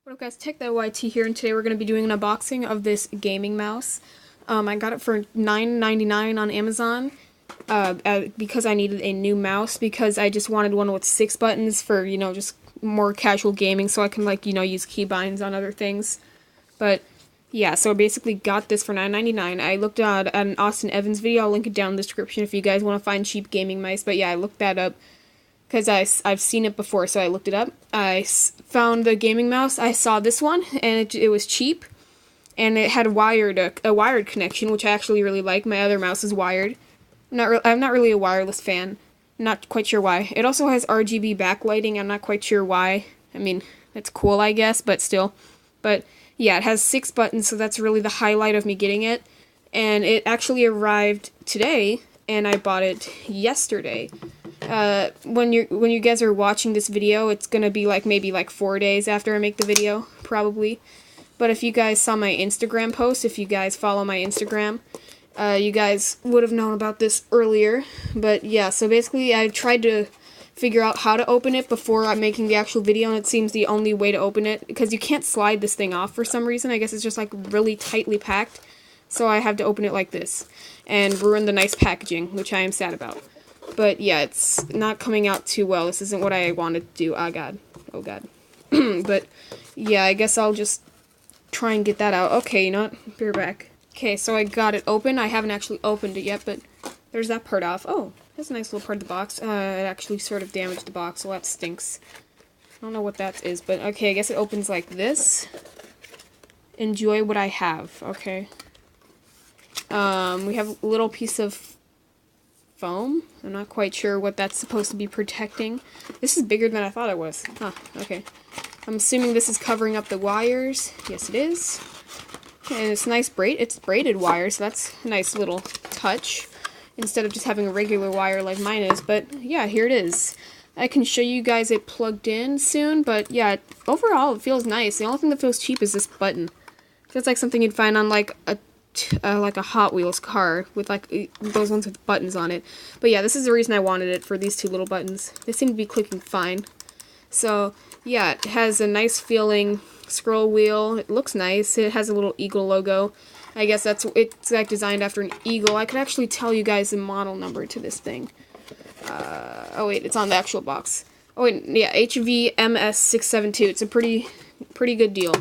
What up guys, TechThatYT here, and today we're going to be doing an unboxing of this gaming mouse. I got it for $9.99 on Amazon because I needed a new mouse, because I just wanted one with 6 buttons for, just more casual gaming, so I can, use keybinds on other things. But, yeah, so I basically got this for $9.99. I looked at an Austin Evans video. I'll link it down in the description if you guys want to find cheap gaming mice. But yeah, I looked that up because I've seen it before, so I looked it up. I found the gaming mouse. I saw this one, and it was cheap, and it had a wired connection, which I actually really like. My other mouse is wired. I'm not really a wireless fan. I'm not quite sure why. It also has RGB backlighting. I'm not quite sure why. I mean, it's cool, I guess, but still. But yeah, it has 6 buttons, so that's really the highlight of me getting it. And it actually arrived today, and I bought it yesterday. When you guys are watching this video, it's gonna be maybe 4 days after I make the video, probably. But if you guys saw my Instagram post, if you guys follow my Instagram, you guys would have known about this earlier. But yeah, so basically I tried to figure out how to open it before I'm making the actual video, and it seems the only way to open it, because you can't slide this thing off for some reason. I guess it's just really tightly packed, so I have to open it like this and ruin the nice packaging, which I am sad about. But yeah, it's not coming out too well. This isn't what I wanted to do. Oh god. Oh god. But yeah, I guess I'll just try and get that out. Okay, you know what? Be right back. Okay, so I got it open. I haven't actually opened it yet, but there's that part off. Oh, that's a nice little part of the box. It actually sort of damaged the box, so that stinks. I don't know what that is, but okay, I guess it opens like this. Enjoy what I have. Okay. We have a little piece of foam. I'm not quite sure what that's supposed to be protecting. This is bigger than I thought it was. Huh, okay. I'm assuming this is covering up the wires. Yes, it is. And it's nice it's braided wire, so that's a nice little touch, instead of just having a regular wire like mine is. But yeah, here it is. I can show you guys it plugged in soon, but yeah, overall it feels nice. The only thing that feels cheap is this button. It feels like something you'd find on like a Hot Wheels car with those ones with buttons on it. But yeah, this is the reason I wanted it, for these 2 little buttons. They seem to be clicking fine. So yeah, it has a nice feeling scroll wheel. It looks nice. It has a little eagle logo. I guess it's designed after an eagle. I could actually tell you guys the model number to this thing. Oh wait, it's on the actual box. Oh wait, yeah, HVMS672. It's a pretty good deal.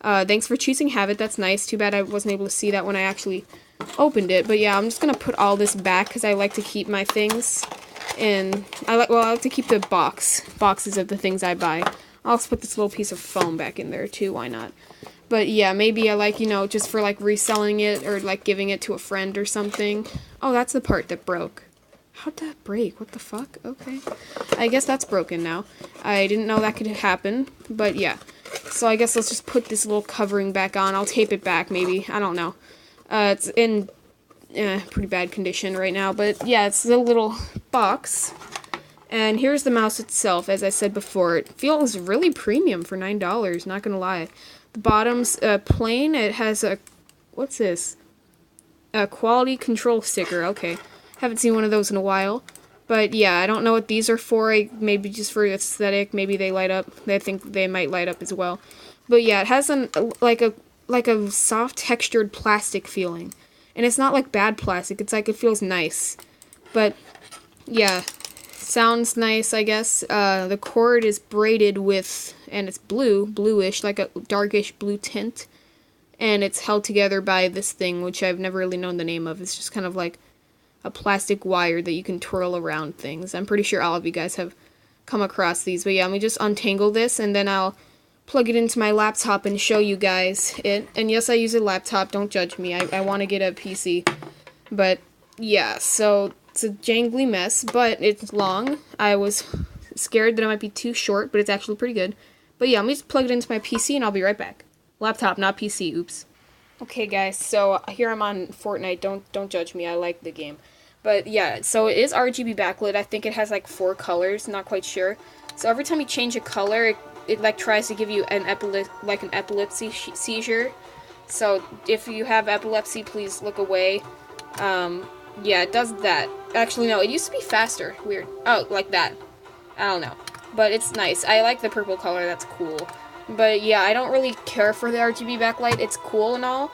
Thanks for choosing Have It. That's nice. Too bad I wasn't able to see that when I actually opened it. But yeah, I'm just gonna put all this back because I like to keep my things, and I like to keep the boxes of the things I buy. I'll also put this little piece of foam back in there too. Why not? But yeah, maybe I just for reselling it, or giving it to a friend or something. Oh, that's the part that broke. How'd that break? What the fuck? Okay. I guess that's broken now. I didn't know that could happen, but yeah. So I guess let's just put this little covering back on. I'll tape it back, maybe. I don't know. It's in pretty bad condition right now, but yeah, it's a little box. And here's the mouse itself. As I said before, it feels really premium for $9, not gonna lie. The bottom's plain. It has a... what's this? A quality control sticker. Okay. Haven't seen one of those in a while. But yeah, I don't know what these are for. Maybe just for aesthetic. Maybe they light up. I think they might light up as well. But yeah, it has like a soft textured plastic feeling. And it's not like bad plastic. It's it feels nice. But yeah, sounds nice, I guess. The cord is braided with, and it's bluish, like a darkish blue tint. And it's held together by this thing, which I've never really known the name of. It's just kind of like a plastic wire that you can twirl around things. I'm pretty sure all of you guys have come across these. But yeah, let me just untangle this, and then I'll plug it into my laptop and show you guys it. And yes, I use a laptop. Don't judge me. I want to get a PC. But yeah, so it's a jangly mess, but it's long. I was scared that it might be too short, but it's actually pretty good. But yeah, let me just plug it into my PC, and I'll be right back. Laptop, not PC. Oops. Okay, guys, so here I'm on Fortnite. Don't judge me. I like the game. But yeah, so it is RGB backlit. I think it has 4 colors, not quite sure. So every time you change a color, it tries to give you an epilepsy seizure. So if you have epilepsy, please look away. Yeah, it does that. Actually, no, it used to be faster. Weird. Oh, like that. I don't know. But it's nice. I like the purple color. That's cool. But yeah, I don't really care for the RGB backlight. It's cool and all,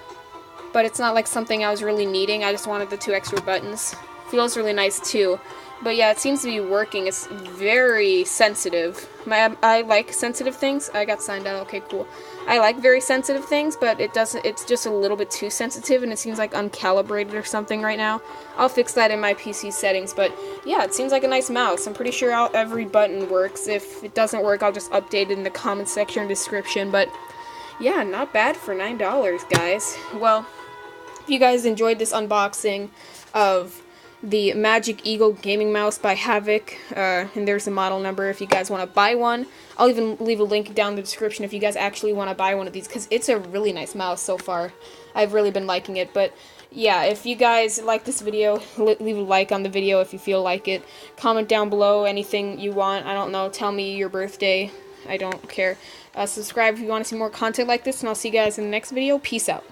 but it's not like something I was really needing. I just wanted the 2 extra buttons. Feels really nice too. But yeah, it seems to be working. It's very sensitive. I like sensitive things. I got signed out. Okay, cool. I like very sensitive things, but it's just a little bit too sensitive, and it seems like uncalibrated or something right now. I'll fix that in my PC settings, but yeah, it seems like a nice mouse. I'm pretty sure every button works. If it doesn't work, I'll just update it in the comment section or description, but yeah, not bad for $9, guys. Well, if you guys enjoyed this unboxing of the Magic Eagle gaming mouse by Havoc, and there's the model number if you guys want to buy one. I'll even leave a link down in the description if you guys actually want to buy one of these, because it's a really nice mouse so far. I've really been liking it. But yeah, if you guys like this video, leave a like on the video if you feel like it. Comment down below anything you want. I don't know, tell me your birthday. I don't care. Subscribe if you want to see more content like this, and I'll see you guys in the next video. Peace out.